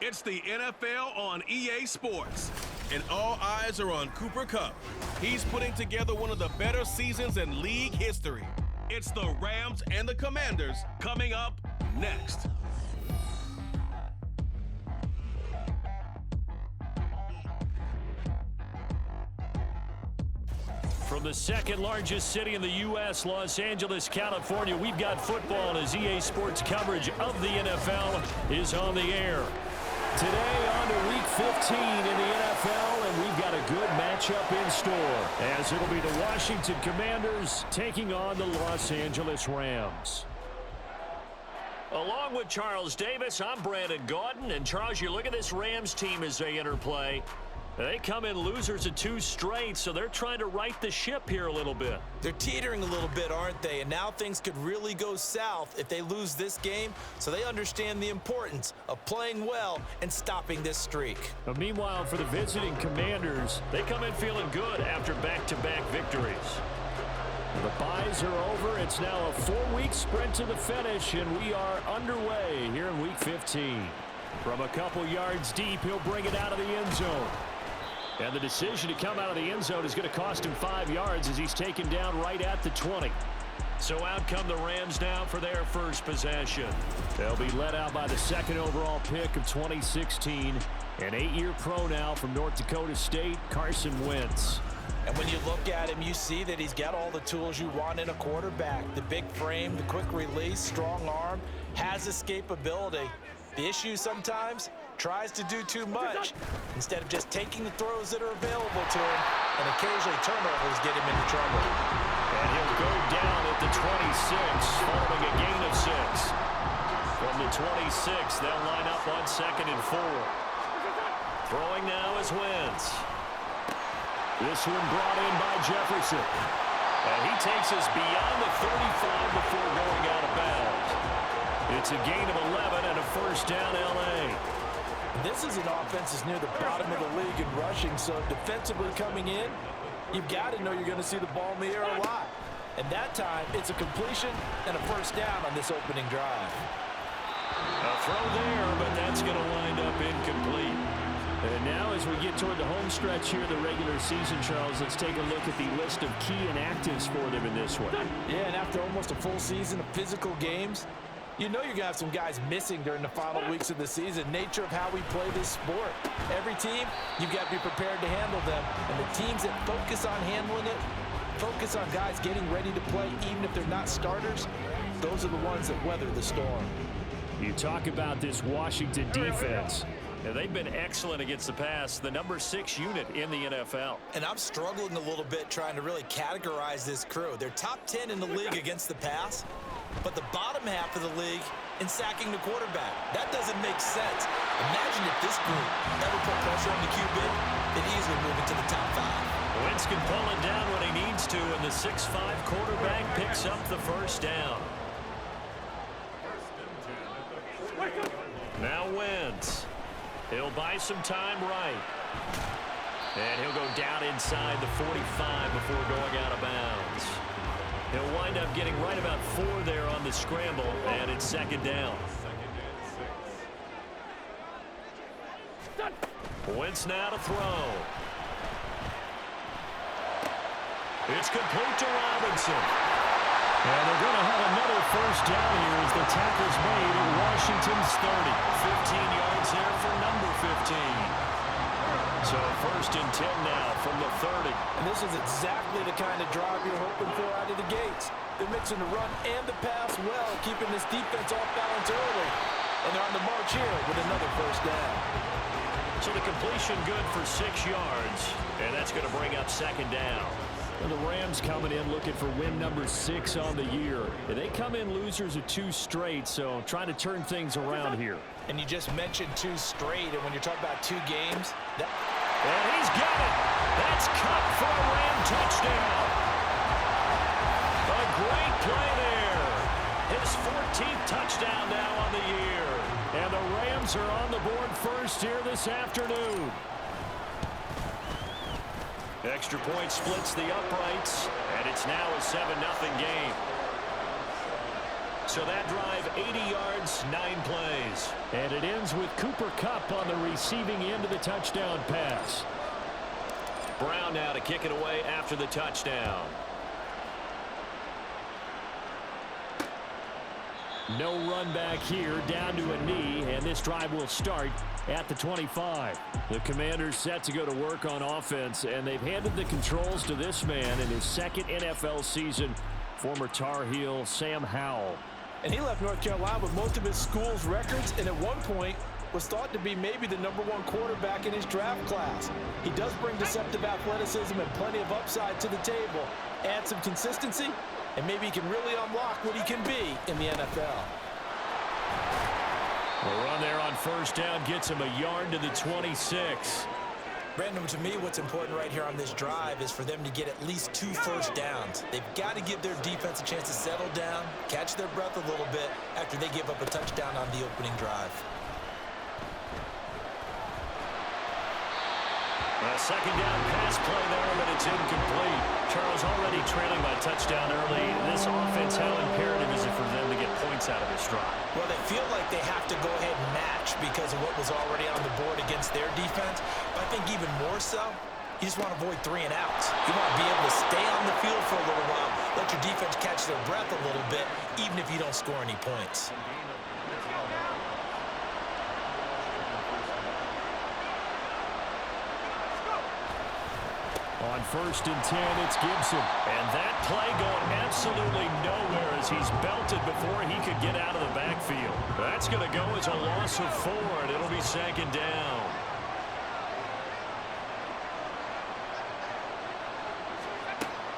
It's the NFL on EA Sports, and all eyes are on Cooper Kupp. He's putting together one of the better seasons in league history. It's the Rams and the Commanders coming up next. From the second largest city in the U.S., Los Angeles, California, we've got football as EA Sports coverage of the NFL is on the air. Today on to Week 15 in the NFL, and we've got a good matchup in store, as it'll be the Washington Commanders taking on the Los Angeles Rams. Along with Charles Davis, I'm Brandon Gaudin, and Charles, you look at this Rams team as they interplay. They come in losers of 2 straight, so they're trying to right the ship here a little bit. They're teetering a little bit, aren't they? And now things could really go south if they lose this game, so they understand the importance of playing well and stopping this streak. But meanwhile, for the visiting Commanders, they come in feeling good after back-to-back victories. The byes are over. It's now a 4-week sprint to the finish, and we are underway here in Week 15. From a couple yards deep, he'll bring it out of the end zone. And the decision to come out of the end zone is going to cost him 5 yards as he's taken down right at the 20. So out come the Rams now for their first possession. They'll be led out by the second overall pick of 2016. An 8-year pro now from North Dakota State, Carson Wentz. And when you look at him, you see that he's got all the tools you want in a quarterback. The big frame, the quick release, strong arm, has escapability. The issue sometimes tries to do too much instead of just taking the throws that are available to him, and occasionally turnovers get him into trouble. And he'll go down at the 26 following a gain of 6. From the 26, they'll line up on 2nd and 4. Throwing now is Wentz. This one brought in by Jefferson. And he takes us beyond the 35 before going out of bounds. It's a gain of 11 and a first down L.A. This is an offense that's near the bottom of the league in rushing, so defensively coming in, you've got to know you're going to see the ball in the air a lot. And that time, it's a completion and a first down on this opening drive. A throw there, but that's going to wind up incomplete. And now as we get toward the home stretch here of the regular season, Charles, let's take a look at the list of key inactives for them in this one. Yeah, and after almost a full season of physical games, you know you're going to have some guys missing during the final weeks of the season. Nature of how we play this sport. Every team, you've got to be prepared to handle them. And the teams that focus on handling it, focus on guys getting ready to play, even if they're not starters, those are the ones that weather the storm. You talk about this Washington defense. Yeah, they've been excellent against the pass, the number 6 unit in the NFL. And I'm struggling a little bit trying to really categorize this crew. They're top 10 in the league against the pass, but the bottom half of the league in sacking the quarterback. That doesn't make sense. Imagine if this group ever put pressure on the QB, they'd easily move into the top 5. Wentz can pull it down when he needs to, and the 6'5 quarterback picks up the first down. Now Wentz. He'll buy some time right. And he'll go down inside the 45 before going out of bounds. He'll wind up getting right about 4 there on the scramble, and it's 2nd down. Wentz now to throw. It's complete to Robinson. And they're going to have another first down here as the tackle's made at Washington's 30. 15 yards there for number 15. So 1st and 10 now from the 30. And this is exactly the kind of drive you're hoping for out of the gates. They're mixing the run and the pass well, keeping this defense off balance early. And they're on the march here with another first down. So the completion good for 6 yards, and that's going to bring up 2nd down. And the Rams coming in looking for win number 6 on the year. And they come in losers of 2 straight, so trying to turn things around here. And you just mentioned 2 straight, and when you're talking about 2 games, and he's got it. That's cut for a Ram touchdown. A great play there. His 14th touchdown now on the year. And the Rams are on the board first here this afternoon. Extra point splits the uprights, and it's now a 7-0 game. So that drive, 80 yards, 9 And it ends with Cooper Kupp on the receiving end of the touchdown pass. Brown now to kick it away after the touchdown. No run back here, down to a knee, and this drive will start at the 25. The Commanders set to go to work on offense, and they've handed the controls to this man in his second NFL season, former Tar Heel Sam Howell. And he left North Carolina with most of his school's records, and at one point was thought to be maybe the #1 quarterback in his draft class. He does bring deceptive athleticism and plenty of upside to the table. Add some consistency, and maybe he can really unlock what he can be in the NFL. The run there on first down gets him a yard to the 26. Brandon, to me, what's important right here on this drive is for them to get at least 2 first downs. They've got to give their defense a chance to settle down, catch their breath a little bit after they give up a touchdown on the opening drive. A second down pass play there, but it's incomplete. Charles already trailing by touchdown early. This offense, how imperative is it for them to get points out of this drive? Well, they feel like they have to go ahead and match because of what was already on the board against their defense. But I think even more so, you just want to avoid 3 and outs. You want to be able to stay on the field for a little while, let your defense catch their breath a little bit, even if you don't score any points. On first and 10, it's Gibson. And that play going absolutely nowhere as he's belted before he could get out of the backfield. That's going to go as a loss of 4, and it'll be second down.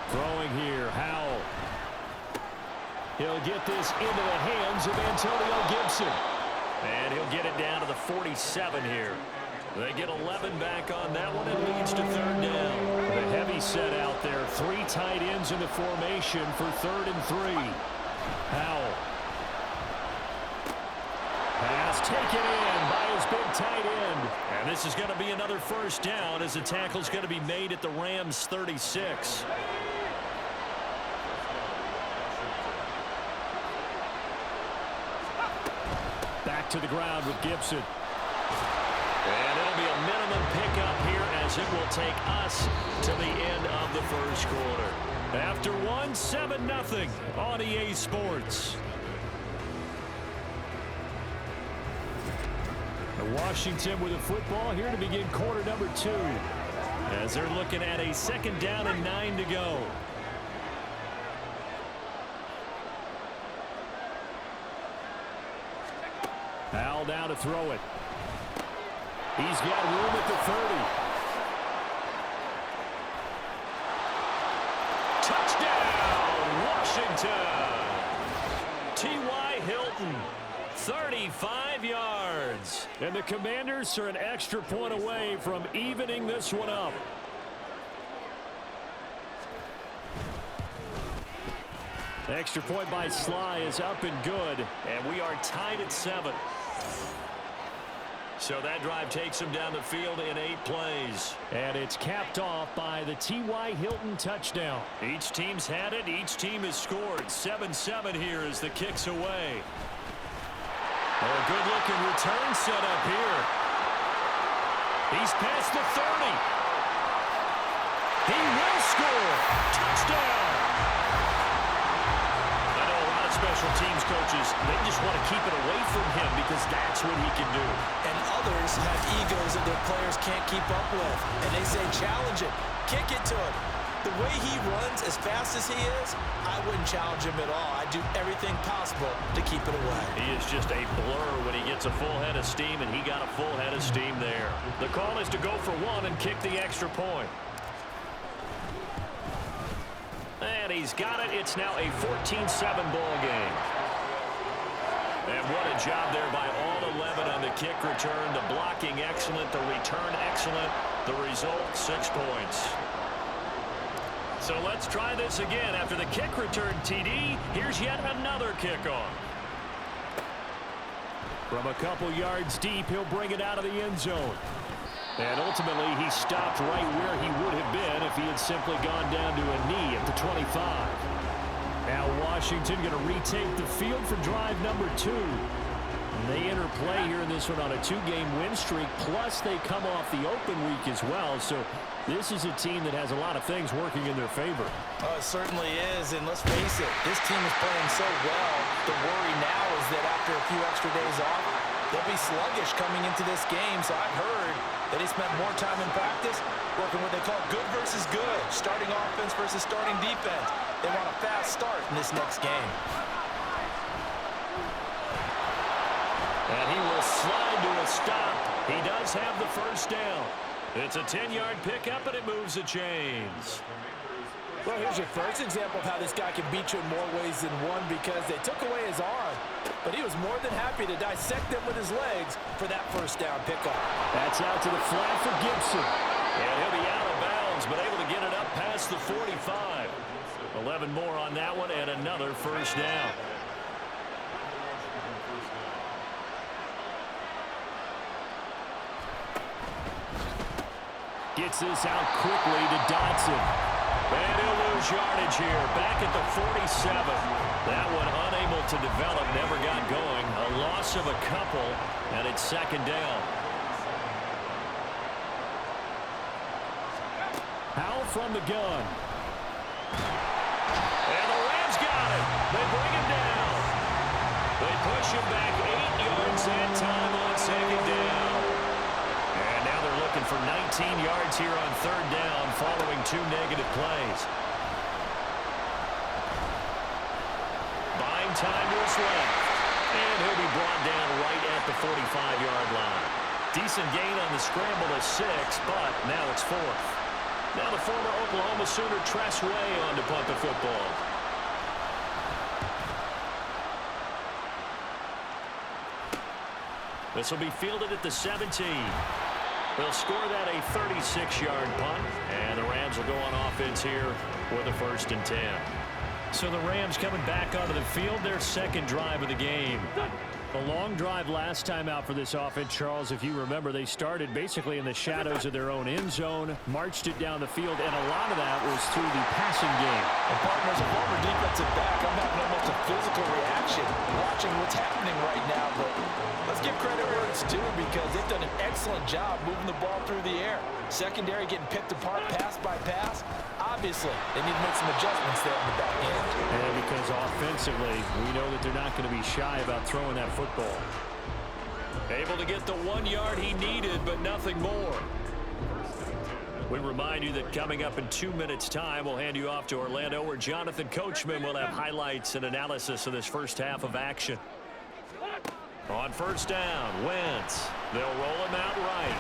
Throwing here, Howell. He'll get this into the hands of Antonio Gibson. And he'll get it down to the 47 here. They get 11 back on that one. It leads to third down. The heavy set out there. 3 tight ends in the formation for 3rd and 3. Howell. Pass taken in by his big tight end. And this is going to be another first down as the tackle's going to be made at the Rams' 36. Back to the ground with Gibson. And it'll be a minimum pickup here as it will take us to the end of the first quarter. After 1, 7-0 on EA Sports. Washington with a football here to begin quarter number 2. As they're looking at a second down and 9 to go. Howell down to throw it. He's got room at the 30. Touchdown, Washington. T.Y. Hilton, 35 yards. And the Commanders are an extra point away from evening this one up. The extra point by Sly is up and good, and we are tied at 7. So that drive takes him down the field in 8 plays. And it's capped off by the T.Y. Hilton touchdown. Each team's had it. Each team has scored. 7-7 here as the kick's away. Oh, a good-looking return set up here. He's past the 30. He will score. Touchdown. Special teams coaches, they just want to keep it away from him because that's what he can do. And others have egos that their players can't keep up with. And they say, challenge him, kick it to him. The way he runs as fast as he is, I wouldn't challenge him at all. I'd do everything possible to keep it away. He is just a blur when he gets a full head of steam, and he got a full head of steam there. The call is to go for 1 and kick the extra point. And he's got it. It's now a 14-7 ball game. And what a job there by all 11 on the kick return. The blocking excellent, the return excellent. The result, 6 points. So let's try this again. After the kick return TD, here's yet another kickoff. From a couple yards deep, he'll bring it out of the end zone. And ultimately, he stopped right where he would have been if he had simply gone down to a knee at the 25. Now Washington going to retake the field for drive number 2. They enter play here in this one on a 2-game win streak, plus they come off the open week as well. So this is a team that has a lot of things working in their favor. Oh, it certainly is, and let's face it, this team is playing so well. The worry now is that after a few extra days off, they'll be sluggish coming into this game. So I've heard that he spent more time in practice working what they call good versus good, starting offense versus starting defense. They want a fast start in this next game. And he will slide to a stop. He does have the first down. It's a 10-yard pickup, and it moves the chains. Well, here's your first example of how this guy can beat you in more ways than one, because they took away his arm, but he was more than happy to dissect them with his legs for that first down pickup. That's out to the flat for Gibson. And he'll be out of bounds, but able to get it up past the 45. 11 more on that one, and another first down. Gets this out quickly to Dotson. And he'll lose yardage here. Back at the 47. That one unable to develop, never got going. A loss of a couple, and it's second down. Howell from the gun. And the Rams got him. They bring him down. They push him back 8 yards that time on second down. And now they're looking for 19 yards here on third down following 2 negative plays. Buying time to his left. And he'll be brought down right at the 45-yard line. Decent gain on the scramble to 6, but now it's 4th. Now the former Oklahoma Sooner Tress Way on to punt the football. This will be fielded at the 17. They'll score that a 36-yard punt, and the Rams will go on offense here with a 1st and 10. So the Rams coming back onto the field, their second drive of the game. A long drive last time out for this offense, Charles. If you remember, they started basically in the shadows of their own end zone, marched it down the field, and a lot of that was through the passing game. And partners, a former defensive back, I'm having almost a physical reaction watching what's happening right now. But let's give credit where it's due, because they've done an excellent job moving the ball through the air. Secondary getting picked apart pass by pass. Obviously, they need to make some adjustments there in the back end. And because offensively, we know that they're not going to be shy about throwing that football. Able to get the 1 yard he needed, but nothing more. We remind you that coming up in 2 minutes' time, we'll hand you off to Orlando, where Jonathan Coachman will have highlights and analysis of this first half of action. On first down, Wentz. They'll roll him out right.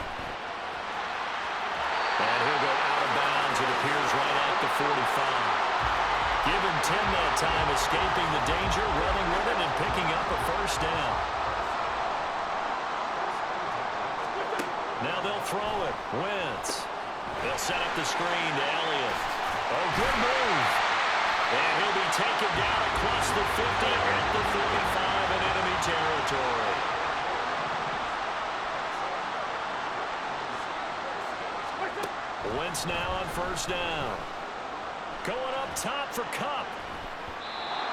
And he'll go out of bounds, it appears, right at the 45. Given 10 that time, escaping the danger, running with it, and picking up a first down. Now they'll throw it. Wentz. They'll set up the screen to Elliott. Oh, good move. And he'll be taken down across the 50 at the 45 in enemy territory. Wentz now on first down. Going up top for Kupp.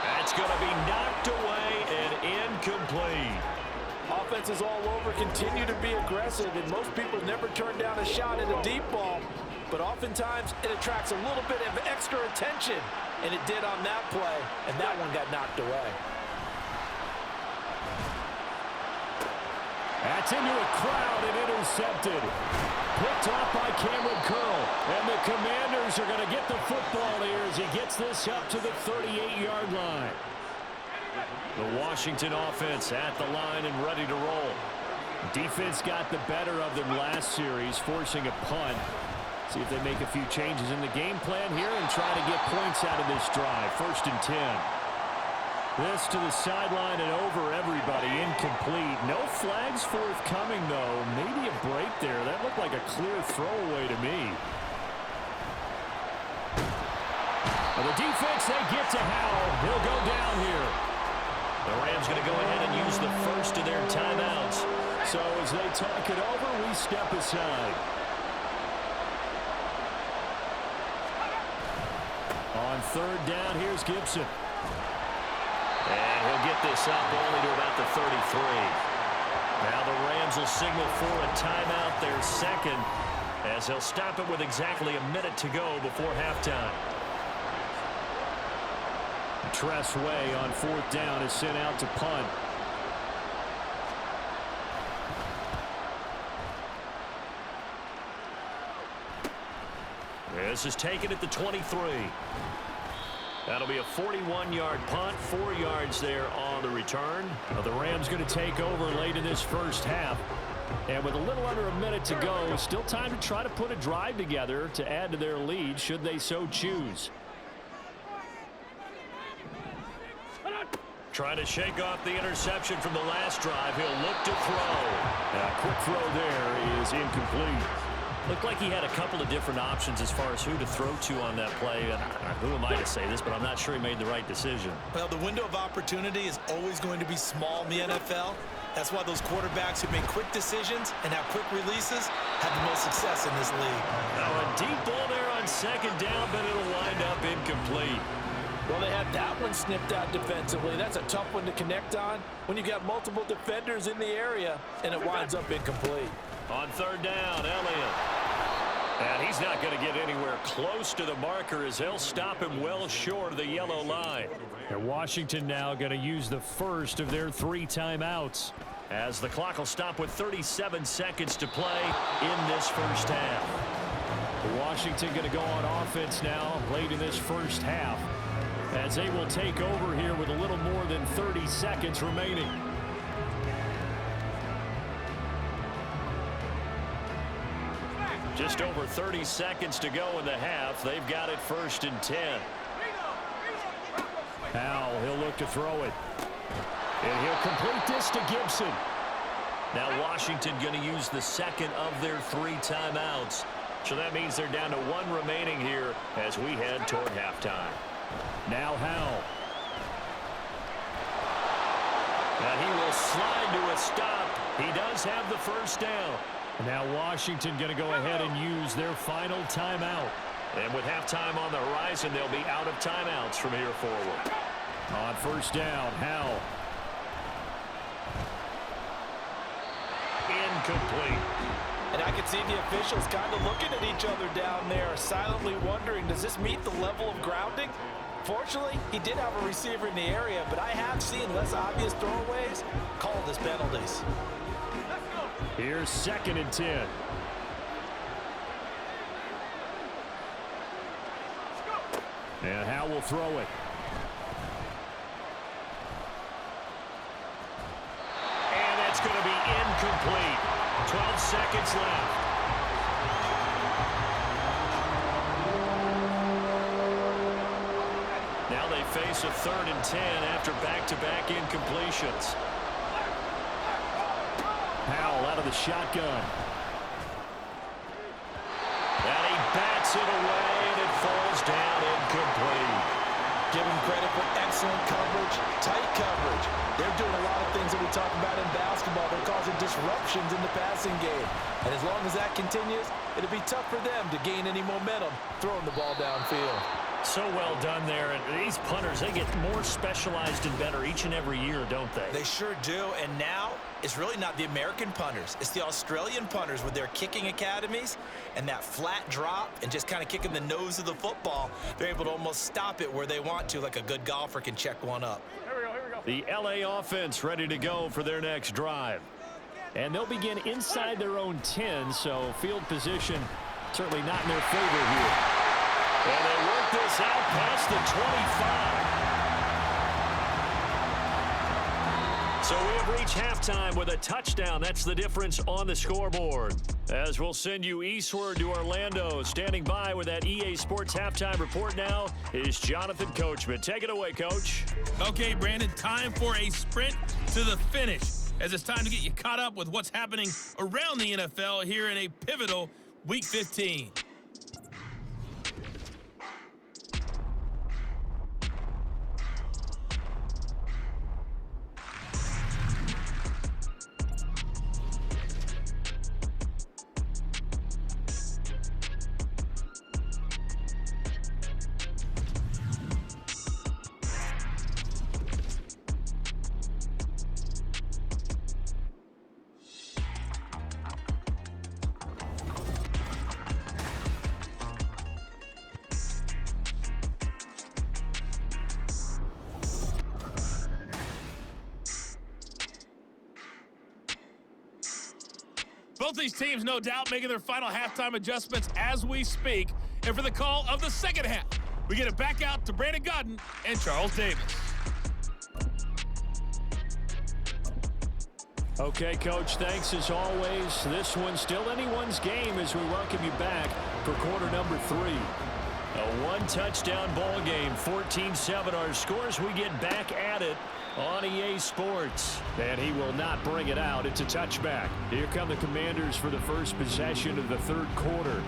That's going to be knocked away and incomplete. Offenses all over continue to be aggressive, and most people never turn down a shot at a deep ball. But oftentimes, it attracts a little bit of extra attention, and it did on that play, and that one got knocked away. That's into a crowd and intercepted. Picked off by Cameron Curl. And the Commanders are going to get the football here as he gets this up to the 38-yard line. The Washington offense at the line and ready to roll. Defense got the better of them last series, forcing a punt. See if they make a few changes in the game plan here and try to get points out of this drive. 1st and 10. This to the sideline and over everybody, incomplete. No flags forthcoming, though. Maybe a break there. That looked like a clear throwaway to me. Well, the defense, they get to Howell. He'll go down here. The Rams going to go ahead and use the first of their timeouts. So as they talk it over, we step aside. On third down, here's Gibson. And he'll get this up only to about the 33. officials will signal for a timeout, their second, as they'll stop it with exactly a minute to go before halftime. Tressway on 4th down is sent out to punt. This is taken at the 23. That'll be a 41-yard punt, 4 yards there on the return. Well, the Rams going to take over late in this first half. And with a little under a minute to go, still time to try to put a drive together to add to their lead should they so choose. Trying to shake off the interception from the last drive. He'll look to throw. A quick throw there is incomplete. Looked like he had a couple of different options as far as who to throw to on that play. Who am I to say this, but I'm not sure he made the right decision. Well, the window of opportunity is always going to be small in the NFL. That's why those quarterbacks who make quick decisions and have quick releases have the most success in this league. Now a deep ball there on 2nd down, but it'll wind up incomplete. Well, they had that one snipped out defensively. That's a tough one to connect on when you got multiple defenders in the area, and it winds up incomplete. On 3rd down, Elliott. And he's not going to get anywhere close to the marker as they'll stop him well short of the yellow line. And Washington now going to use the first of their 3 timeouts, as the clock will stop with 37 seconds to play in this first half. Washington going to go on offense now late in this first half, as they will take over here with a little more than 30 seconds remaining. Just over 30 seconds to go in the half. They've got it 1st and 10. Now he'll look to throw it. And he'll complete this to Gibson. Now Washington going to use the second of their 3 timeouts. So that means they're down to 1 remaining here as we head toward halftime. Now Howell. And he will slide to a stop. He does have the first down. Now Washington going to go ahead and use their final timeout. And with halftime on the horizon, they'll be out of timeouts from here forward. On 1st down, Howell. Incomplete. And I can see the officials kind of looking at each other down there, silently wondering, does this meet the level of grounding? Fortunately, he did have a receiver in the area, but I have seen less obvious throwaways called as penalties. Here's 2nd and 10. And Howell will throw it. And that's going to be incomplete. 12 seconds left. Now they face a 3rd and 10 after back-to-back incompletions. Howell out of the shotgun. And he bats it away, and it falls down incomplete. Give him credit for excellent coverage, tight coverage. They're doing a lot of things that we talk about in basketball. They're causing disruptions in the passing game. And as long as that continues, it'll be tough for them to gain any momentum throwing the ball downfield. So well done there. And these punters, they get more specialized and better each and every year, don't they? They sure do. And now it's really not the American punters. It's the Australian punters with their kicking academies and that flat drop and just kind of kicking the nose of the football. They're able to almost stop it where they want to, like a good golfer can check one up. The LA offense ready to go for their next drive. And they'll begin inside their own 10, so field position certainly not in their favor here. And they work this out past the 25. So we have reached halftime with a touchdown. That's the difference on the scoreboard. As we'll send you eastward to Orlando. Standing by with that EA Sports halftime report now is Jonathan Coachman. Take it away, Coach. Okay, Brandon, time for a sprint to the finish, as it's time to get you caught up with what's happening around the NFL here in a pivotal Week 15. Both these teams, no doubt, making their final halftime adjustments as we speak. And for the call of the second half, we get it back out to Brandon Godden and Charles Davis. Okay, Coach, thanks as always. This one's still anyone's game as we welcome you back for quarter number 3. A one-touchdown ball game, 14-7 our scores. We get back at it on EA Sports. And he will not bring it out. It's a touchback. Here come the Commanders for the first possession of the third quarter.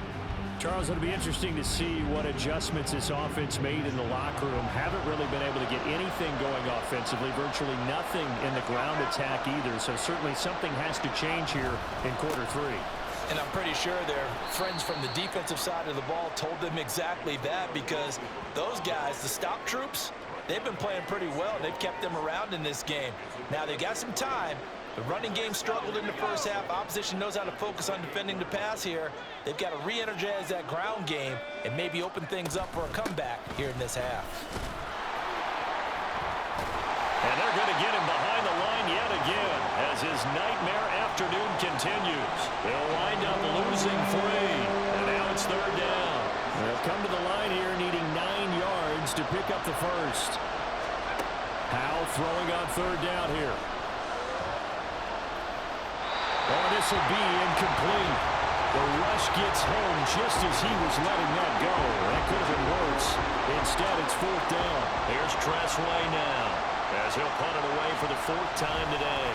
Charles, it'll be interesting to see what adjustments this offense made in the locker room. Haven't really been able to get anything going offensively, virtually nothing in the ground attack either. So certainly something has to change here in quarter 3. And I'm pretty sure their friends from the defensive side of the ball told them exactly that, because those guys, the stop troops, they've been playing pretty well. They've kept them around in this game. Now they got some time. The running game struggled in the first half. Opposition knows how to focus on defending the pass here. They've got to re-energize that ground game and maybe open things up for a comeback here in this half. And they're going to get him behind the line yet again as his nightmare afternoon continues. They'll wind up losing 3, and now it's third down. They'll come to the line here needing 9 yards to pick up the first. Howell throwing on third down here. Oh, this will be incomplete. The rush gets home just as he was letting that go. That could have been worse. Instead, it's fourth down. Here's Tressway now as he'll punt it away for the 4th time today.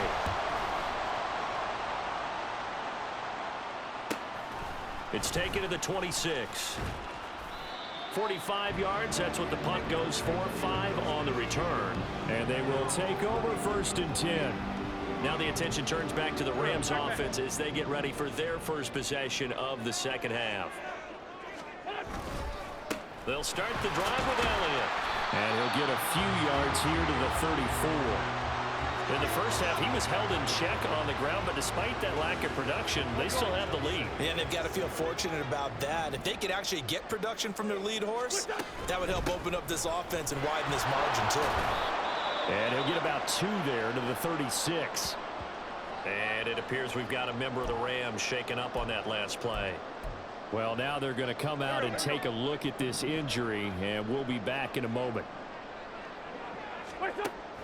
It's taken to the 26. 45 yards, that's what the punt goes for. 5 on the return. And they will take over 1st and 10. Now the attention turns back to the Rams offense as they get ready for their first possession of the second half. They'll start the drive with Elliott. And he'll get a few yards here to the 34. In the first half, he was held in check on the ground, but despite that lack of production, they still have the lead. Yeah, and they've got to feel fortunate about that. If they could actually get production from their lead horse, that would help open up this offense and widen this margin too. And he'll get about 2 there to the 36. And it appears we've got a member of the Rams shaken up on that last play. Well, now they're going to come out and take a look at this injury, and we'll be back in a moment.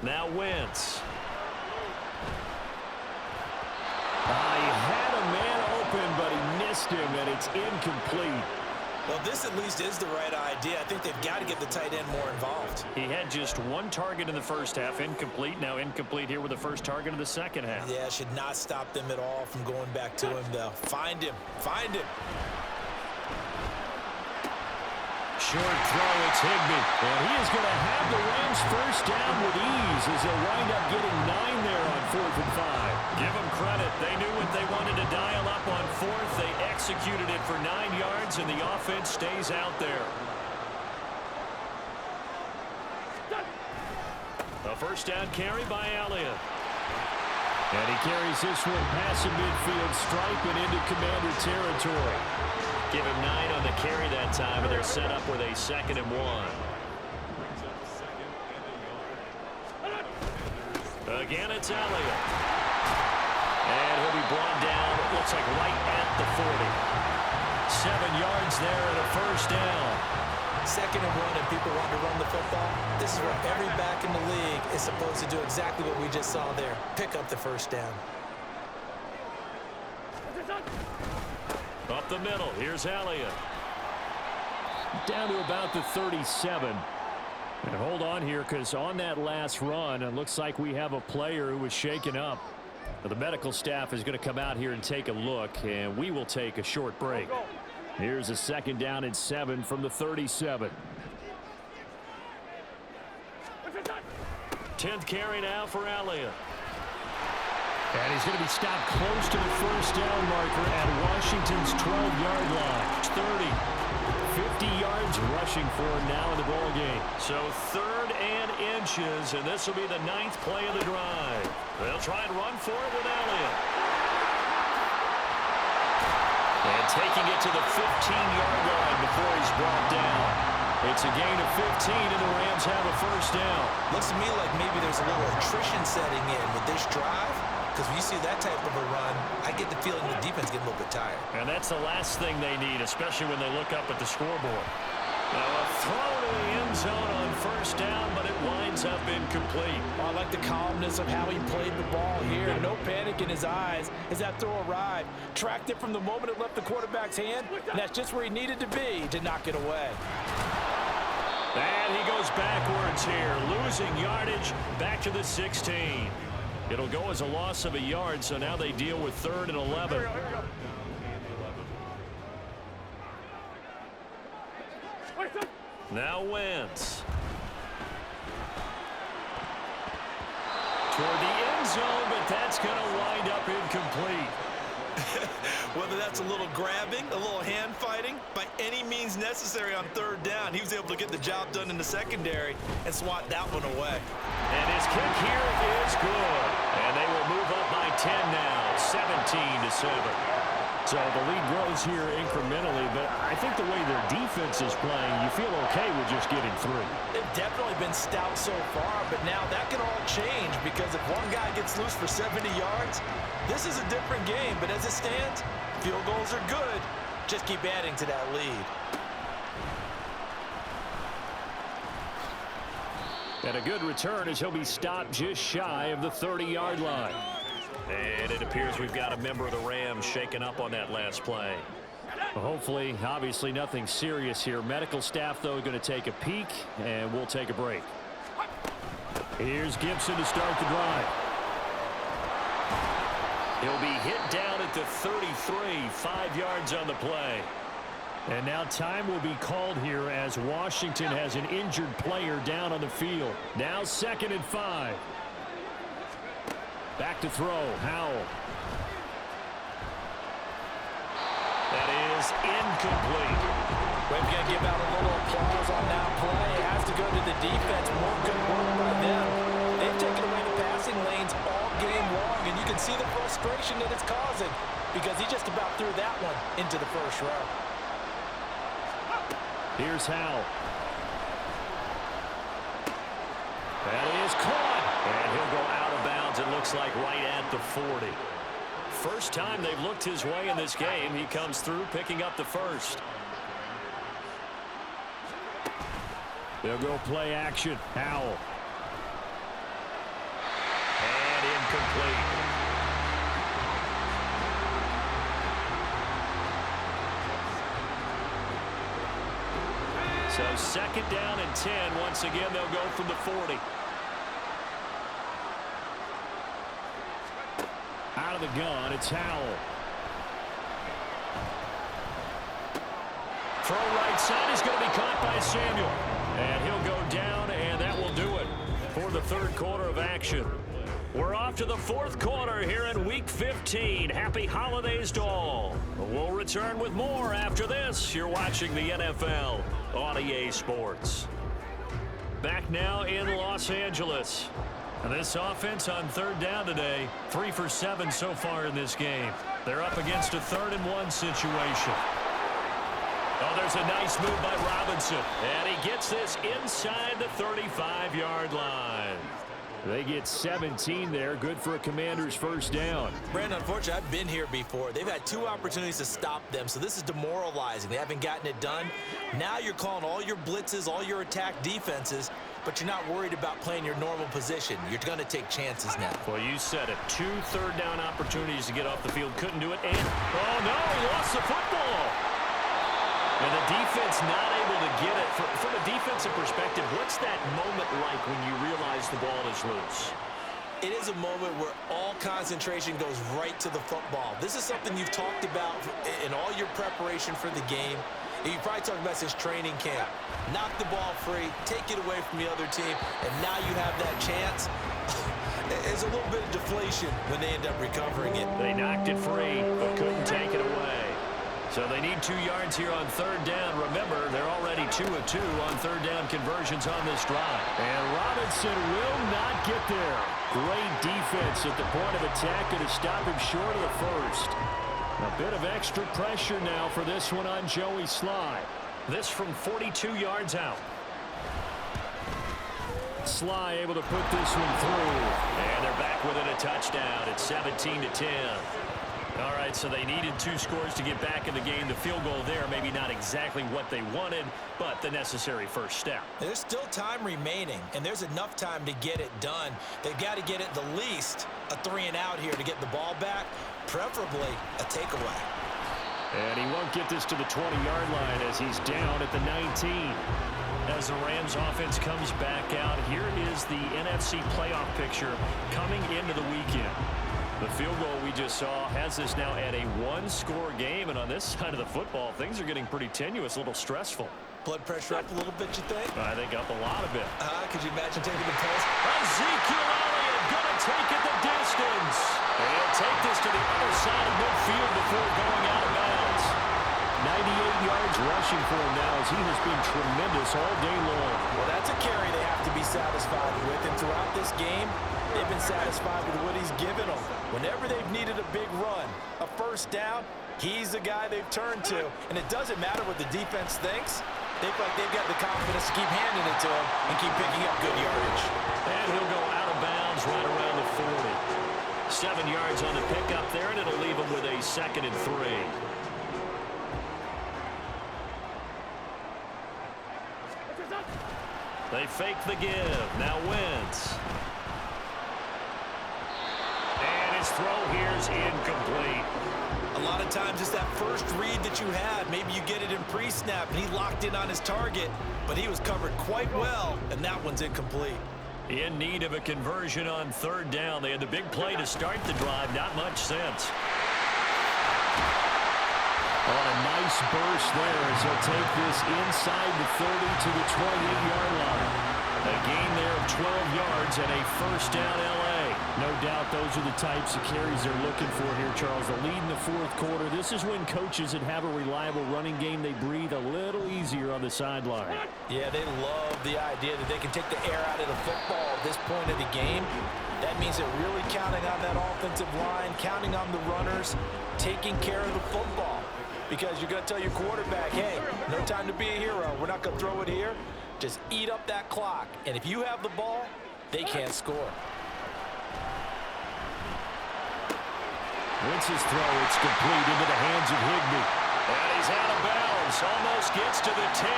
Now Wentz. He had a man open, but he missed him, and it's incomplete. Well, this at least is the right idea. I think they've got to get the tight end more involved. He had just 1 target in the first half, incomplete. Now incomplete here with the first target of the second half. Yeah, should not stop them at all from going back to him, though. Find him. Find him. Short throw, it's Higbee. And he is going to have the Rams first down with ease as they'll wind up getting 9 there on 4th and 5. Give them credit. They knew what they wanted to dial up on 4th. They executed it for 9 yards, and the offense stays out there. A first down carry by Elliott. And he carries this one past the midfield stripe and into Commander territory. Give him 9 on the carry that time, and they're set up with a 2nd and 1. Again, it's Elliott. And he'll be brought down, it looks like right at the 40. 7 yards there and a first down. 2nd and 1, and people want to run the football. This is where every back in the league is supposed to do exactly what we just saw there. Pick up the first down. Up the middle, here's Elliott. Down to about the 37. And hold on here, because on that last run, it looks like we have a player who was shaken up. The medical staff is going to come out here and take a look, and we will take a short break. Here's a 2nd down and 7 from the 37. 10th carry now for Elliott. And he's going to be stopped close to the first down marker at Washington's 12-yard line. 30, 50 yards rushing for him now in the ball game. So 3rd and inches, and this will be the 9th play of the drive. They'll try and run for it with Elliott. And taking it to the 15-yard line before he's brought down. It's a gain of 15, and the Rams have a first down. Looks to me like maybe there's a little attrition setting in with this drive. because when you see that type of a run, I get the feeling the defense getting a little bit tired. And that's the last thing they need, especially when they look up at the scoreboard. Now a throw to the end zone on first down, but it winds up incomplete. I like the calmness of how he played the ball here. No panic in his eyes as that throw arrived. Tracked it from the moment it left the quarterback's hand, and that's just where he needed to be to knock it away. And he goes backwards here, losing yardage back to the 16. It'll go as a loss of a yard, so now they deal with 3rd and 11. Now Wentz. Toward the end zone, but that's going to wind up incomplete. Whether that's a little grabbing, a little hand fighting, by any means necessary on 3rd down, he was able to get the job done in the secondary and swat that one away. And his kick here is good. And they will move up by 10 now, 17-7. So the lead grows here incrementally, but I think the way their defense is playing, you feel okay with just getting 3. They've definitely been stout so far, but now that can all change because if one guy gets loose for 70 yards, this is a different game. But as it stands, field goals are good. Just keep adding to that lead. And a good return as he'll be stopped just shy of the 30-yard line. And it appears we've got a member of the Rams shaken up on that last play. Well, hopefully, obviously nothing serious here. Medical staff, though, going to take a peek, and we'll take a break. Here's Gibson to start the drive. He'll be hit down at the 33, 5 yards on the play. And now time will be called here as Washington has an injured player down on the field. Now 2nd and 5. Back to throw, Howell. That is incomplete. We've got to give out a little applause on that play. It has to go to the defense. More good work by them. They've taken away the passing lanes all game long, and you can see the frustration that it's causing because he just about threw that one into the first row. Here's Howell. That is caught. And he'll go out of bounds, it looks like right at the 40. First time they've looked his way in this game. He comes through picking up the first. They'll go play action. Howell. And incomplete. So 2nd down and 10. Once again, they'll go from the 40. Out of the gun, it's Howell. Throw right side is going to be caught by Samuel. And he'll go down, and that will do it for the 3rd quarter of action. We're off to the 4th quarter here in Week 15. Happy holidays to all. We'll return with more after this. You're watching the NFL on EA Sports. Back now in Los Angeles. And this offense on 3rd down today, 3 for 7 so far in this game. They're up against a 3rd and 1 situation. Oh, there's a nice move by Robinson. And he gets this inside the 35-yard line. They get 17 there. Good for a Commander's first down. Brandon, unfortunately, I've been here before. They've had 2 opportunities to stop them, so this is demoralizing. They haven't gotten it done. Now you're calling all your blitzes, all your attack defenses, but you're not worried about playing your normal position. You're going to take chances now. Well, you said it. 2 third down opportunities to get off the field. Couldn't do it. And, oh, no, he lost the football. And the defense not able to get it. From a defensive perspective, what's that moment like when you realize the ball is loose? It is a moment where all concentration goes right to the football. This is something you've talked about in all your preparation for the game. You probably talked about since training camp. Knock the ball free, take it away from the other team, and now you have that chance. There's a little bit of deflation when they end up recovering it. They knocked it free, but couldn't take it away. So they need 2 yards here on 3rd down. Remember, they're already 2 of 2 on 3rd down conversions on this drive. And Robinson will not get there. Great defense at the point of attack, going to stop him short of the first. A bit of extra pressure now for this one on Joey Slye. This from 42 yards out. Sly able to put this one through. And they're back within a touchdown. It's 17-10. All right, so they needed 2 scores to get back in the game. The field goal there, maybe not exactly what they wanted, but the necessary first step. There's still time remaining, and there's enough time to get it done. They've got to get at the least a 3-and-out here to get the ball back, preferably a takeaway. And he won't get this to the 20-yard line as he's down at the 19. As the Rams offense comes back out, here is the NFC playoff picture coming into the weekend. The field goal we just saw has this now at a 1-score game, and on this side of the football, things are getting pretty tenuous, a little stressful. Blood pressure up a little bit, you think? I think up a lot of it. Could you imagine taking the test? Ezekiel Elliott gonna take it the distance. And take this to the other side of midfield before going out of bounds. 98 yards rushing for him now as he has been tremendous all day long. Well, that's a carry they have to be satisfied with, and throughout this game, they've been satisfied with what he's given them. Whenever they've needed a big run, a first down, he's the guy they've turned to. And it doesn't matter what the defense thinks. They feel like they've got the confidence to keep handing it to him and keep picking up good yardage. And he'll go out of bounds right around the 40. 7 yards on the pickup there, and it'll leave him with a 2nd and 3. They fake the give. Now Wentz. And his throw here is incomplete. A lot of times it's that first read that you had. Maybe you get it in pre-snap, and he locked in on his target, but he was covered quite well, and that one's incomplete. In need of a conversion on 3rd down. They had the big play to start the drive. Not much sense. On a nice burst there as he'll take this inside the 30 to the 28-yard line. A gain there of 12 yards and a first down L.A. No doubt those are the types of carries they're looking for here, Charles. The lead in the 4th quarter. This is when coaches that have a reliable running game, they breathe a little easier on the sideline. Yeah, they love the idea that they can take the air out of the football at this point of the game. That means they're really counting on that offensive line, counting on the runners, taking care of the football. Because you're going to tell your quarterback, hey, no time to be a hero. We're not going to throw it here. Just eat up that clock. And if you have the ball, they can't score. Wentz's throw, it's complete into the hands of Higbee. And he's out of bounds. Almost gets to the 10.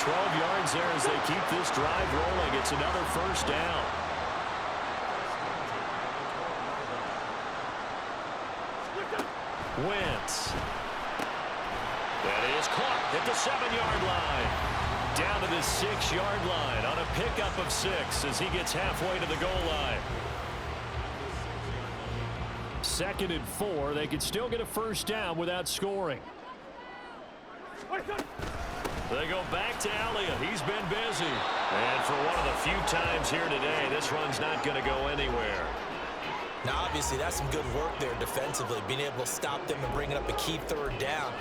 12 yards there as they keep this drive rolling. It's another first down. Wentz. That is caught at the 7-yard line. Down to the 6-yard line on a pickup of 6 as he gets halfway to the goal line. 2nd and 4. They could still get a first down without scoring. They go back to Elliott. He's been busy. And for one of the few times here today, this run's not going to go anywhere. Now, obviously, that's some good work there defensively, being able to stop them and bringing up a key 3rd down.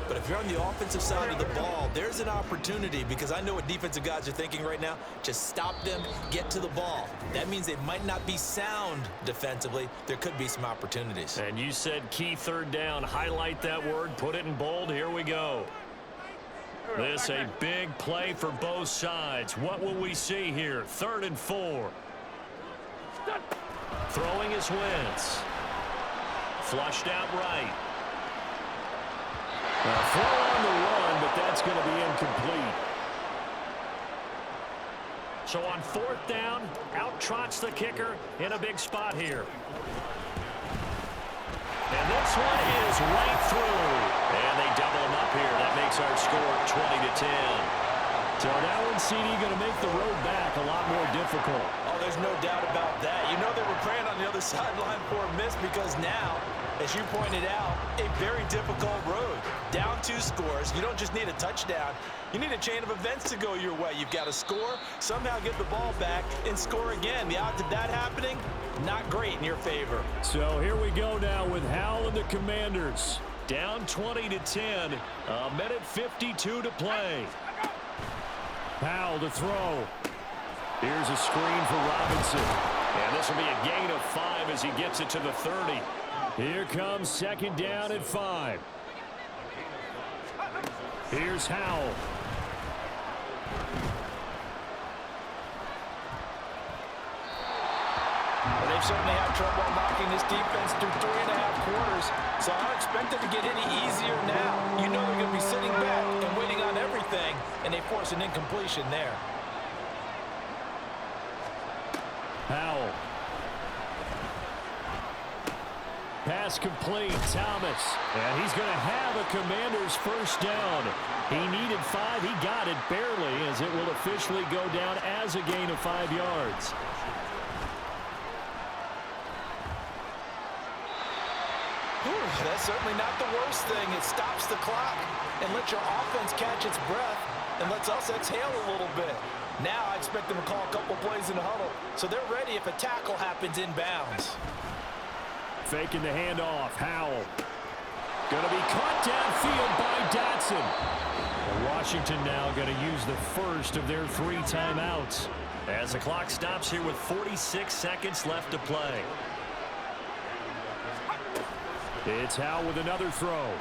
But if you're on the offensive side of the ball, there's an opportunity, because I know what defensive guys are thinking right now. Just stop them, get to the ball. That means they might not be sound defensively. There could be some opportunities. And you said key 3rd down. Highlight that word. Put it in bold. Here we go. This a big play for both sides. What will we see here? 3rd and 4. Throwing is Wentz. Flushed out right. A throw on the run, but that's going to be incomplete. So on 4th down, out trots the kicker in a big spot here. And this one is right through. And they double him up here. That makes our score 20-10. So now when CD going to make the road back a lot more difficult. Oh, there's no doubt about that. You know they were praying on the other sideline for a miss, because now, as you pointed out, a very difficult road. Down 2 scores. You don't just need a touchdown. You need a chain of events to go your way. You've got to score, somehow get the ball back, and score again. The odds of that happening, not great in your favor. So here we go now with Howell and the Commanders. Down 20-10. A minute 52 to play. Howell to throw. Here's a screen for Robinson. And this will be a gain of 5 as he gets it to the 30. Here comes 2nd down at 5. Here's Howell. They've certainly had trouble unlocking this defense through 3.5 quarters, so I don't expect them to get any easier now. You know they're going to be sitting back and waiting on everything, and they force an incompletion there. Howell. Pass complete, Thomas. And he's going to have a Commanders first down. He needed 5. He got it barely, as it will officially go down as a gain of 5 yards. That's certainly not the worst thing. It stops the clock and lets your offense catch its breath and lets us exhale a little bit. Now I expect them to call a couple plays in the huddle, so they're ready if a tackle happens inbounds. Faking the handoff. Howell. Going to be caught downfield by Dotson. Well, Washington now going to use the first of their 3 timeouts. As the clock stops here with 46 seconds left to play. It's Howell with another throw.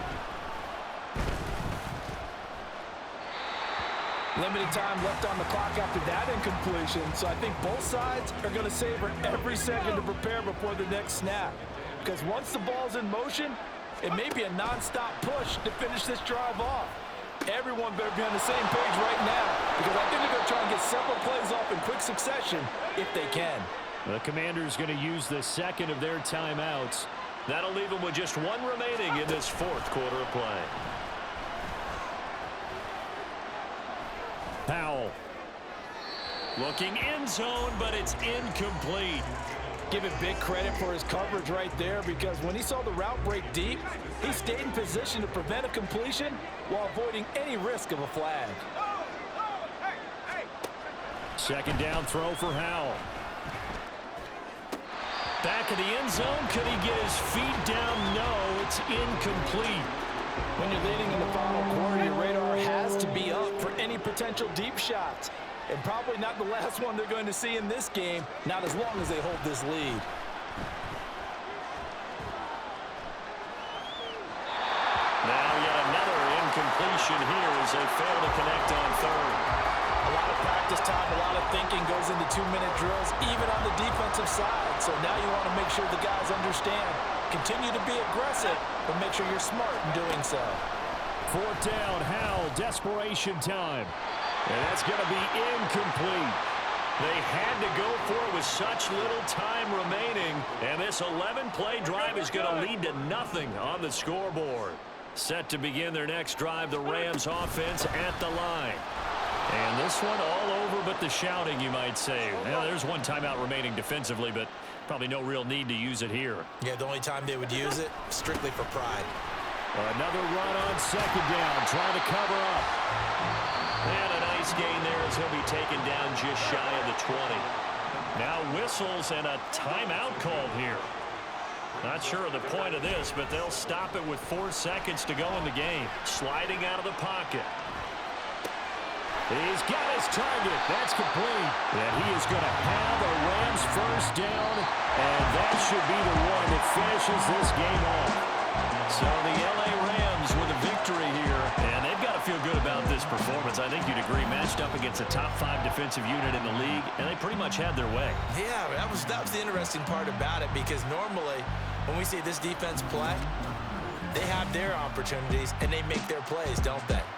Limited time left on the clock after that incompletion, so I think both sides are going to savor every second to prepare before the next snap. Because once the ball's in motion, it may be a non-stop push to finish this drive off. Everyone better be on the same page right now, because I think they're going to try and get several plays off in quick succession if they can. The Commanders going to use the second of their timeouts. That'll leave them with just 1 remaining in this 4th quarter of play. Howell. Looking end zone, but it's incomplete. Give it big credit for his coverage right there, because when he saw the route break deep, he stayed in position to prevent a completion while avoiding any risk of a flag. Second down throw for Howell. Back of the end zone. Could he get his feet down? No, it's incomplete. When you're leading in the final quarter, your radar has to be up for any potential deep shots. And probably not the last one they're going to see in this game, not as long as they hold this lead. Now yet another incompletion here as they fail to connect on 3rd. A lot of practice time, a lot of thinking goes into 2-minute drills, even on the defensive side. So now you want to make sure the guys understand. Continue to be aggressive, but make sure you're smart in doing so. 4th down, Howell, desperation time. And that's going to be incomplete. They had to go for it with such little time remaining. And this 11-play drive is going to lead to nothing on the scoreboard. Set to begin their next drive, the Rams offense at the line. And this one all over but the shouting, you might say. Well, there's 1 timeout remaining defensively, but probably no real need to use it here. Yeah, the only time they would use it, strictly for pride. Another run on 2nd down, trying to cover up. And a nice gain there as he'll be taken down just shy of the 20. Now whistles and a timeout called here. Not sure of the point of this, but they'll stop it with 4 seconds to go in the game. Sliding out of the pocket. He's got his target. That's complete. And he is going to have a Rams first down, and that should be the one that finishes this game off. So the L.A. Rams with a victory here, and they've got to feel good about this performance. I think you'd agree, matched up against a top 5 defensive unit in the league, and they pretty much had their way. Yeah, that was the interesting part about it, because normally when we see this defense play, they have their opportunities and they make their plays, don't they?